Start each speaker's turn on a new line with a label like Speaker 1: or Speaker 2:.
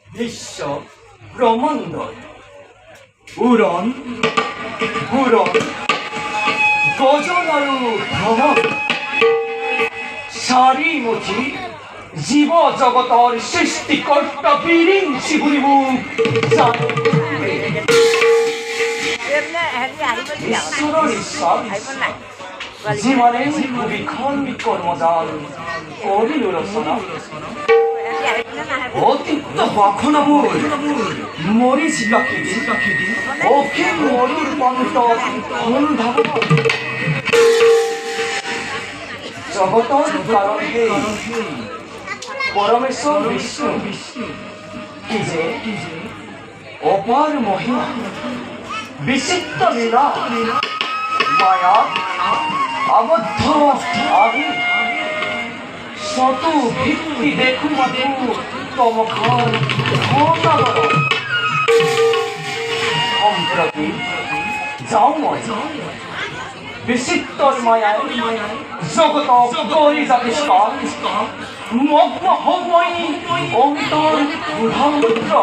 Speaker 1: বিশ্ব ব্রহ্মাণ্ড উড়ন পুরন গজন আৰু ভ্ৰমণ চাৰিমুখী জীৱ জগতৰ সৃষ্টিকৰ্তা বিৰিঞ্চি বুলি মোক জানে ঈশ্বৰৰ ঈশ্বৰ যিমানে বিখন কৰ্মজাল কৰিলো ৰচনা অতিক্ত বাখনাবোৰ মৰিচি কাষেদি অখিল মৰুৰ প্ৰান্তত হল ধাৱন জগতৰ কাৰণ সেই পৰমেশ্বৰ বিষ্ণু কি যে অপাৰ মহিমা বিচিত্ৰ লীলা মায়াত আবদ্ধ আমি শত ভিত্তি দেখো মাথো তমখান ঘনাগর সম্প্রতি যাও মই বিচিত্ৰৰ মায়াই জগতক কৰি জাতিষ্কাৰ মগ্ন হওঁ মই অন্তৰ বুধামন্ত্ৰ